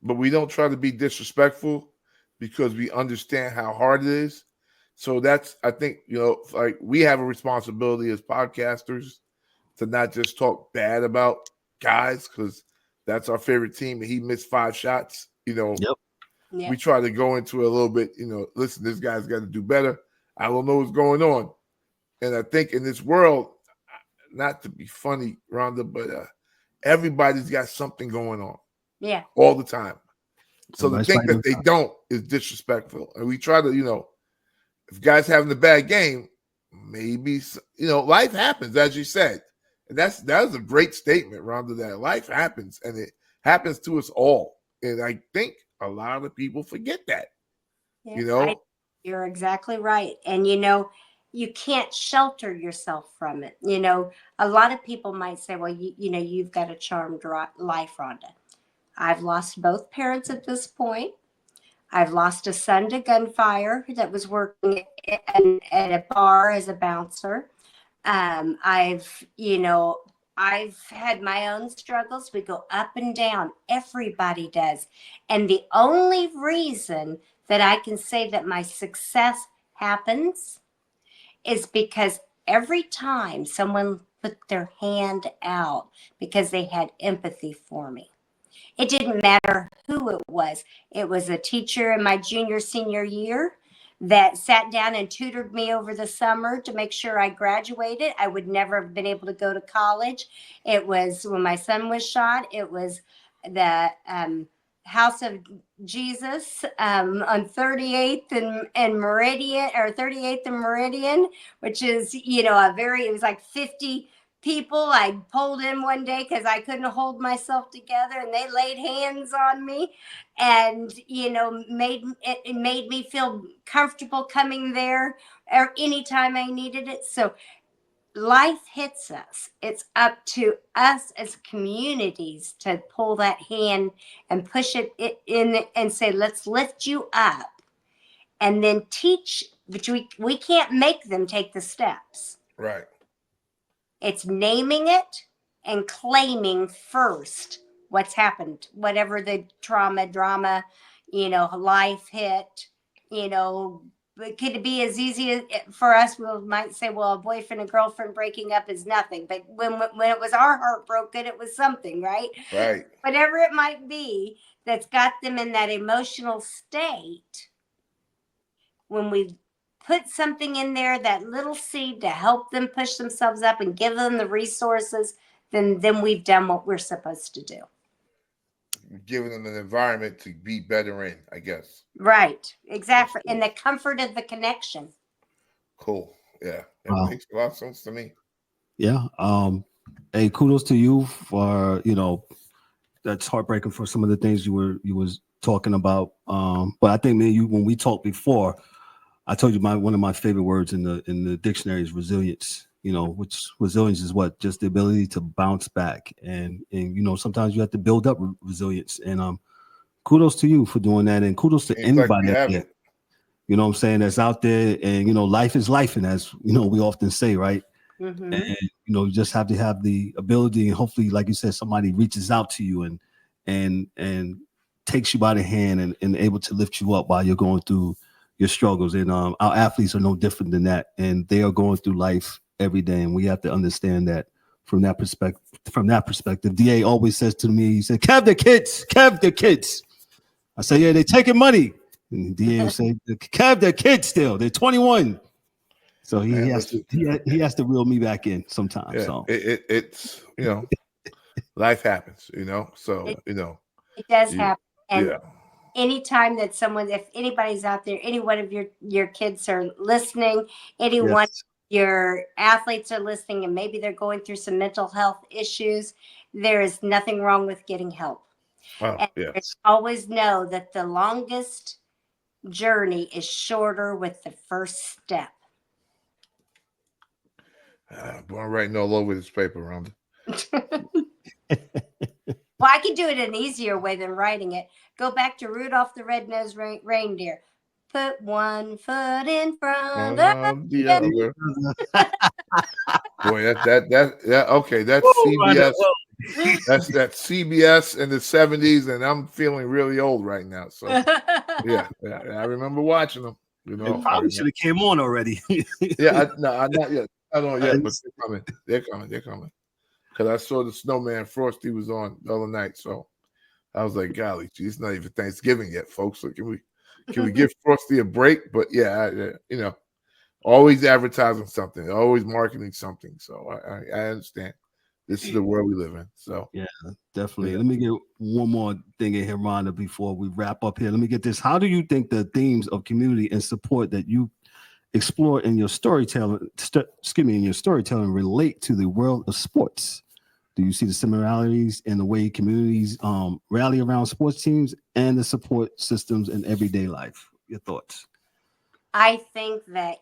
but we don't try to be disrespectful because we understand how hard it is. So that's, I think, like we have a responsibility as podcasters to not just talk bad about guys because that's our favorite team and he missed 5 shots. Yep. We try to go into a little bit, listen, this guy's got to do better. I don't know what's going on. And I think in this world, not to be funny, Rhonda, but everybody's got something going on. Yeah. All the time. So to think that they time. don't is disrespectful. And we try to, if guys having a bad game, maybe, life happens, as you said. And that was a great statement, Rhonda, that life happens and it happens to us all. And I think a lot of people forget that, You're exactly right. And, you can't shelter yourself from it. A lot of people might say, well, you've got a charmed life, Rhonda. I've lost both parents at this point. I've lost a son to gunfire that was working at a bar as a bouncer. I've had my own struggles. We go up and down. Everybody does. And the only reason that I can say that my success happens is because every time someone put their hand out because they had empathy for me. It didn't matter who it was. It was a teacher in my junior, senior year that sat down and tutored me over the summer to make sure I graduated. I would never have been able to go to college. It was when my son was shot. It was the House of Jesus on 38th and Meridian, or 38th and Meridian, which is, it was like 50 people I pulled in one day because I couldn't hold myself together, and they laid hands on me, and it made me feel comfortable coming there or anytime I needed it. So life hits us. It's up to us as communities to pull that hand and push it in and say, let's lift you up, and then teach. But we can't make them take the steps. Right. It's naming it and claiming first what's happened, whatever the drama, life hit, it could be as easy as for us. We might say, well, a boyfriend and girlfriend breaking up is nothing. But when it was our heart broken, it was something, right? Right. Whatever it might be that's got them in that emotional state, when we put something in there, that little seed to help them push themselves up and give them the resources, then we've done what we're supposed to do. Giving them an environment to be better in, I guess. Right, exactly. And the comfort of the connection. Cool. Yeah. It makes a lot of sense to me. Yeah. Hey, kudos to you for, that's heartbreaking for some of the things you was talking about. But I think, man, when we talked before, I told you one of my favorite words in the dictionary is resilience. Which resilience is what? Just the ability to bounce back, and sometimes you have to build up resilience. And kudos to you for doing that, and kudos to anybody out there. You know what I'm saying? That's out there, and life is life, and as we often say, right? Mm-hmm. And you just have to have the ability, and hopefully, like you said, somebody reaches out to you and takes you by the hand and able to lift you up while you're going through your struggles. And our athletes are no different than that, and they are going through life every day, and we have to understand that from that perspective. DA always says to me, he said, Kev the kids. I say, yeah, they're taking money. And DA will say, Kev the kids still, they're 21. So he has to reel me back in sometimes. Yeah, so it's life happens, so it does happen. And anytime that if anybody's out there, any one of your kids are listening, anyone your athletes are listening, and maybe they're going through some mental health issues, there is nothing wrong with getting help. And always know that the longest journey is shorter with the first step. I'm writing all over this paper, Rhonda. Well, I could do it an easier way than writing it. Go back to Rudolph the Red-Nosed Reindeer. Put one foot in front of the other. Boy, okay. That's CBS. That's CBS in the 70s, and I'm feeling really old right now. So yeah, I remember watching them. It probably should have came on already. Not yet. I don't know yet, but they're coming. Because I saw the Snowman Frosty was on the other night, so I was like, golly, geez, it's not even Thanksgiving yet, folks. So can we give Frosty a break? But always advertising something, always marketing something. So I understand. This is the world we live in. So yeah, definitely. Yeah. Let me get one more thing in here, Rhonda, before we wrap up here. Let me get this. How do you think the themes of community and support that you explore in your storytelling, relate to the world of sports? Do you see the similarities in the way communities rally around sports teams and the support systems in everyday life? Your thoughts? I think that,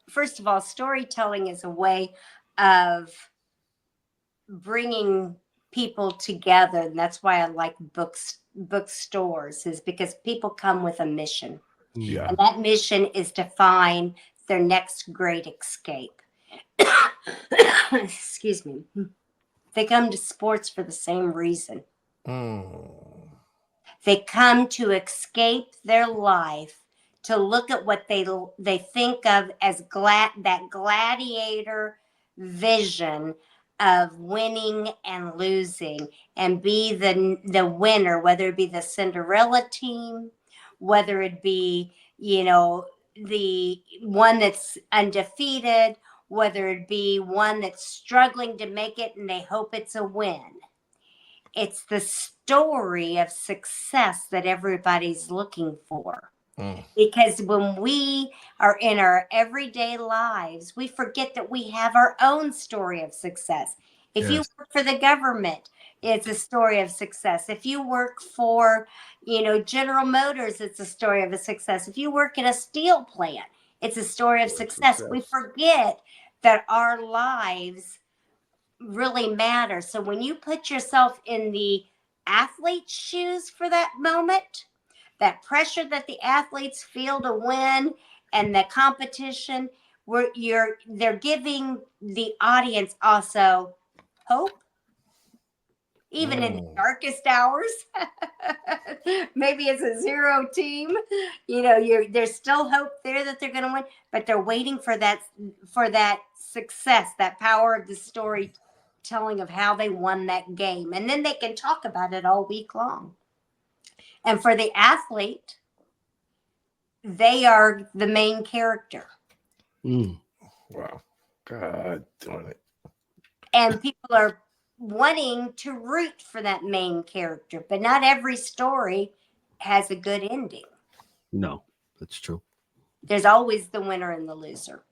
first of all, storytelling is a way of bringing people together. And that's why I like bookstores, is because people come with a mission. Yeah. And that mission is to find their next great escape. Excuse me. They come to sports for the same reason. They come to escape their life, to look at what they think of as that gladiator vision of winning and losing and be the winner, whether it be the Cinderella team, whether it be, the one that's undefeated, whether it be one that's struggling to make it and they hope it's a win. It's the story of success that everybody's looking for. Because when we are in our everyday lives, we forget that we have our own story of success. If you work for the government, it's a story of success. If you work for, General Motors, it's a story of a success. If you work in a steel plant, it's a story of success. We forget that our lives really matter. So when you put yourself in the athlete's shoes for that moment, that pressure that the athletes feel to win and the competition, where they're giving the audience also hope, even in the darkest hours. Maybe it's a zero team, there's still hope there that they're going to win, but they're waiting for that success, that power of the storytelling of how they won that game, and then they can talk about it all week long. And for the athlete, they are the main character. Wow. God darn it. And people are wanting to root for that main character, but not every story has a good ending. No, that's true. There's always the winner and the loser.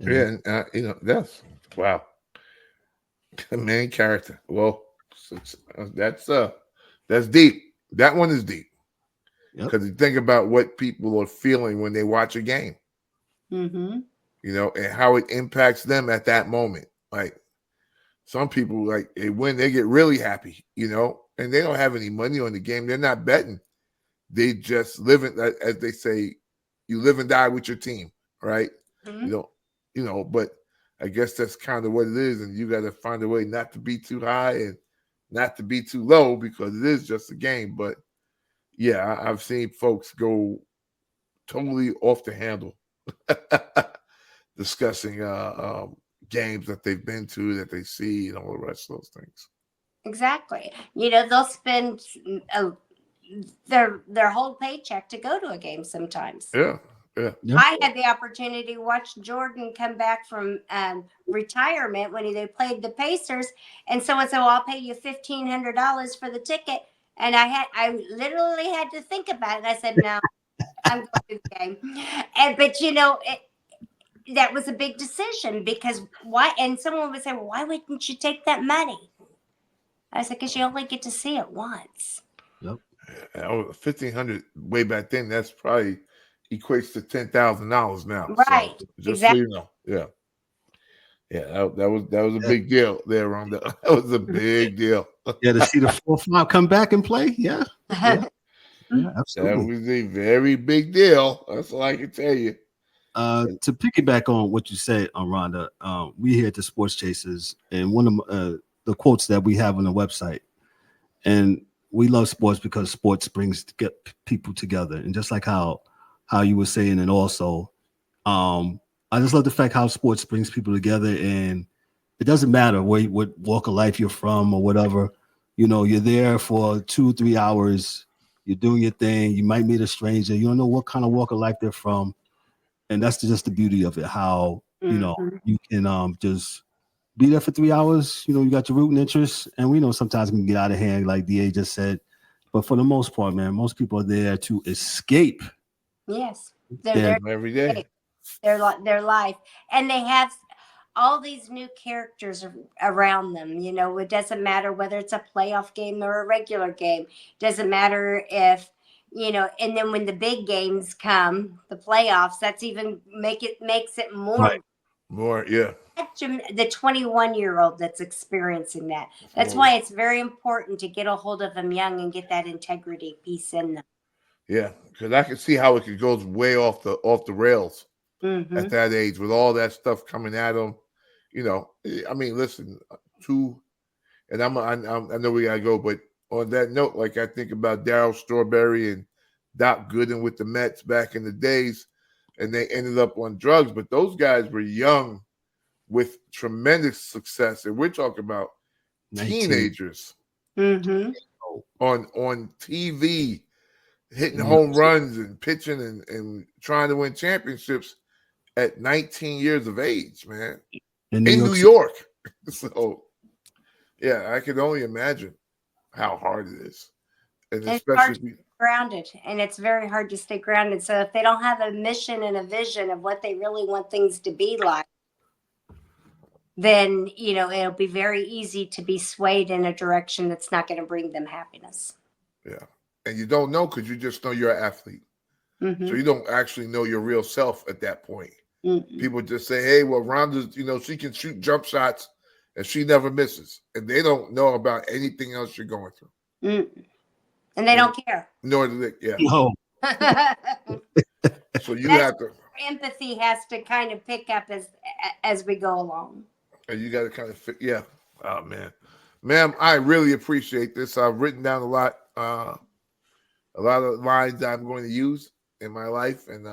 Yeah, and, that's wow. The main character. Well, that's deep. That one is deep. Because you think about what people are feeling when they watch a game. Mm-hmm. And how it impacts them at that moment. Like some people, like when they get really happy, and they don't have any money on the game. They're not betting. They just live in, as they say, you live and die with your team, right? Mm-hmm. But I guess that's kind of what it is. And you got to find a way not to be too high and not to be too low, because it is just a game. But yeah, I've seen folks go totally off the handle discussing games that they've been to, that they see, and all the rest of those things. Exactly. They'll spend their whole paycheck to go to a game sometimes. Yeah. I had the opportunity to watch Jordan come back from retirement when they played the Pacers, and someone said, "Well, I'll pay you $1,500 for the ticket." And I literally had to think about it. And I said, "No, I'm going to the game." But that was a big decision, because why? And someone would say, "Well, why wouldn't you take that money?" I said, "Because you only get to see it once." Yep. $1,500 way back then. That's probably equates to $10,000 now. Right. So just exactly. so you know. Yeah. Yeah, that was a big deal there, Rhonda. That was a big deal. Yeah, to see the 4-5 come back and play. Yeah. Yeah, That absolutely. was a very big deal. That's all I can tell you. To piggyback on what you said, Rhonda, we here at the Sports Chasers, and one of the quotes that we have on the website, and we love sports because sports brings people together. And just like how you were saying, and also, I just love the fact how sports brings people together, and it doesn't matter what walk of life you're from or whatever. You're there for 2-3 hours. You're doing your thing. You might meet a stranger. You don't know what kind of walk of life they're from. And that's just the beauty of it, how, you can just be there for 3 hours. You got your rooting interests, and we know sometimes it can get out of hand, like DA just said. But for the most part, man, most people are there to escape. Yes. They're every day. Their life. And they have all these new characters around them. It doesn't matter whether it's a playoff game or a regular game. It doesn't matter if, and then when the big games come, the playoffs, that's even makes it more. Right. More, yeah. The 21-year-old that's experiencing that. That's why it's very important to get a hold of them young and get that integrity piece in them. Yeah, because I can see how it could go way off the rails at that age with all that stuff coming at them. I mean, listen, and I know we gotta go, but on that note, like I think about Darryl Strawberry and Doc Gooden with the Mets back in the days. and they ended up on drugs. But those guys were young with tremendous success. And we're talking about 19. teenagers Mm-hmm. on TV, hitting Mhm. home runs and pitching and trying to win championships at 19 years of age, man, In in New City. York. So, yeah, I can only imagine how hard it is. And It's hard especially to stay grounded, and it's very hard to stay grounded. So if they don't have a mission and a vision of what they really want things to be like, then it'll be very easy to be swayed in a direction that's not going to bring them happiness. yeah. And you don't know because you just know you're an athlete. Mm-hmm. So you don't actually know your real self at that point. Mm-mm. People just say, hey, well, Rhonda's, she can shoot jump shots and she never misses. And they don't know about anything else you're going through. Mm-mm. And they don't care. Nor do they, yeah. No. So you have to. Empathy has to kind of pick up as we go along. And you got to kind of fit, yeah. Oh, man. Ma'am, I really appreciate this. I've written down a lot of lines that I'm going to use in my life and,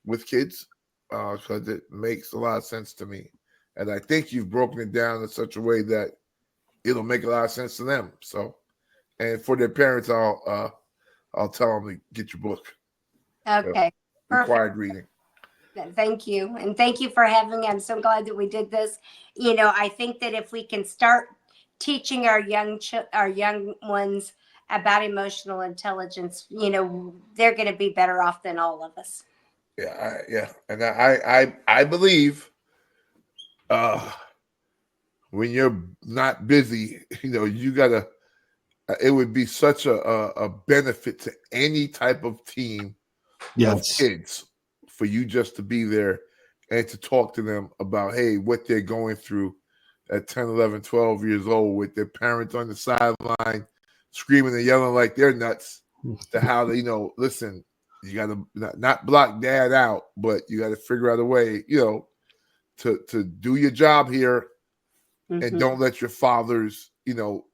with kids, because it makes a lot of sense to me. And I think you've broken it down in such a way that it'll make a lot of sense to them. So, and for their parents, I'll tell them to get your book. Okay. Required reading. Thank you. And thank you for having me. I'm so glad that we did this. I think that if we can start teaching our young ones about emotional intelligence, they're going to be better off than all of us. Yeah. And I believe when you're not busy, you gotta, it would be such a benefit to any type of team of kids for you just to be there and to talk to them about, hey, what they're going through at 10, 11, 12 years old with their parents on the sideline screaming and yelling like they're nuts, to how they, listen, you got to not block dad out, but you got to figure out a way, to do your job here. Mm-hmm. And don't let your fathers,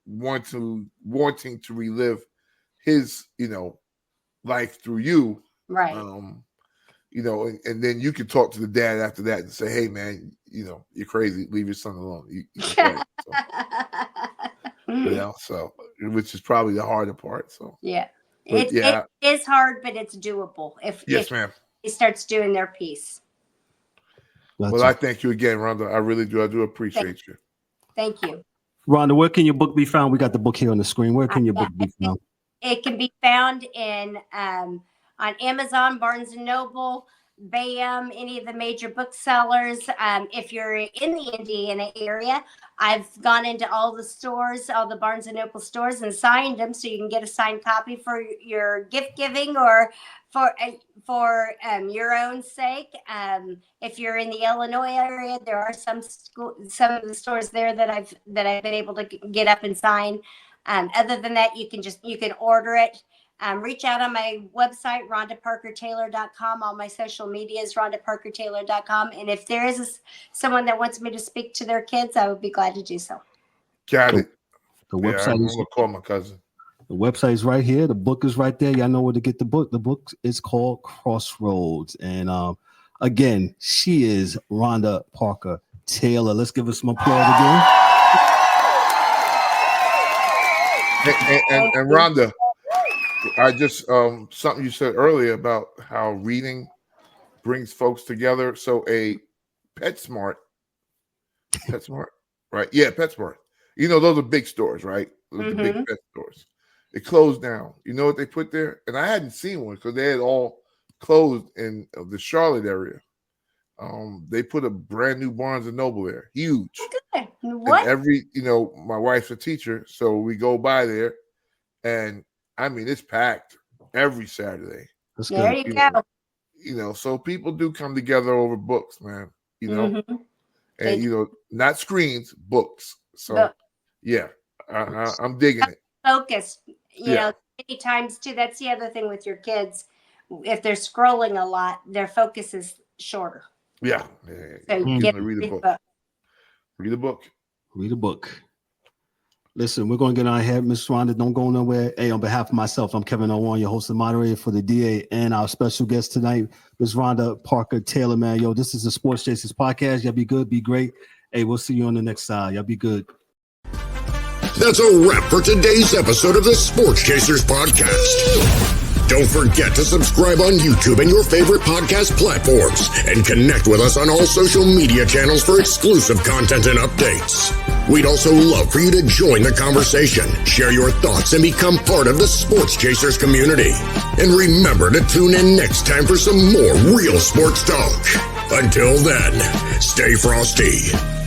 wanting to relive his, life through you. Right. And then you can talk to the dad after that and say, hey, man, you're crazy. Leave your son alone. You can play. So, which is probably the harder part. So, yeah. It is hard, but it's doable. If ma'am. He starts doing their piece. Well, I thank you again, Rhonda. I really do. I do appreciate you. Thank you. Rhonda, where can your book be found? We got the book here on the screen. Where can your book be found? It can be found on Amazon, Barnes & Noble, BAM, any of the major booksellers. If you're in the Indiana area, I've gone into all the stores, all the Barnes & Noble stores, and signed them, so you can get a signed copy for your gift giving or for your own sake. If you're in the Illinois area, there are some of the stores there that I've been able to get up and sign. Other than that, you can order it. Reach out on my website, RhondaParkerTaylor.com. All my social media is RhondaParkerTaylor.com. And if there is someone that wants me to speak to their kids, I would be glad to do so. Got it. The website I'm gonna call my cousin. The website is right here. The book is right there. Y'all know where to get the book. The book is called Crossroads. And again, she is Rhonda Parker Taylor. Let's give her some applause again. And Rhonda, I just something you said earlier about how reading brings folks together. So a PetSmart, right? Yeah, PetSmart. Those are big stores, right? Those are big pet stores. It closed down. You know what they put there? And I hadn't seen one because they had all closed in the Charlotte area. They put a brand new Barnes & Noble there, huge. Good. What? And my wife's a teacher, so we go by there, and I mean it's packed every Saturday. That's there good. you go. So people do come together over books, man. And not screens, books. So yeah, I'm digging it. Focus, many times too. That's the other thing with your kids. If they're scrolling a lot, their focus is shorter. Yeah. So read a book. Read a book. Read a book. Listen, we're going to get on ahead. Miss Rhonda, don't go nowhere. Hey, on behalf of myself, I'm Kevin Owen, your host and moderator for the DA, and our special guest tonight, Miss Rhonda Parker Taylor, man. Yo, this is the Sports Chasers podcast. Y'all be good, be great. Hey, we'll see you on the next side. Y'all be good. That's a wrap for today's episode of the Sports Chasers podcast. Don't forget to subscribe on YouTube and your favorite podcast platforms, and connect with us on all social media channels for exclusive content and updates. We'd also love for you to join the conversation, share your thoughts, and become part of the Sports Chasers community. And remember to tune in next time for some more real sports talk. Until then, stay frosty.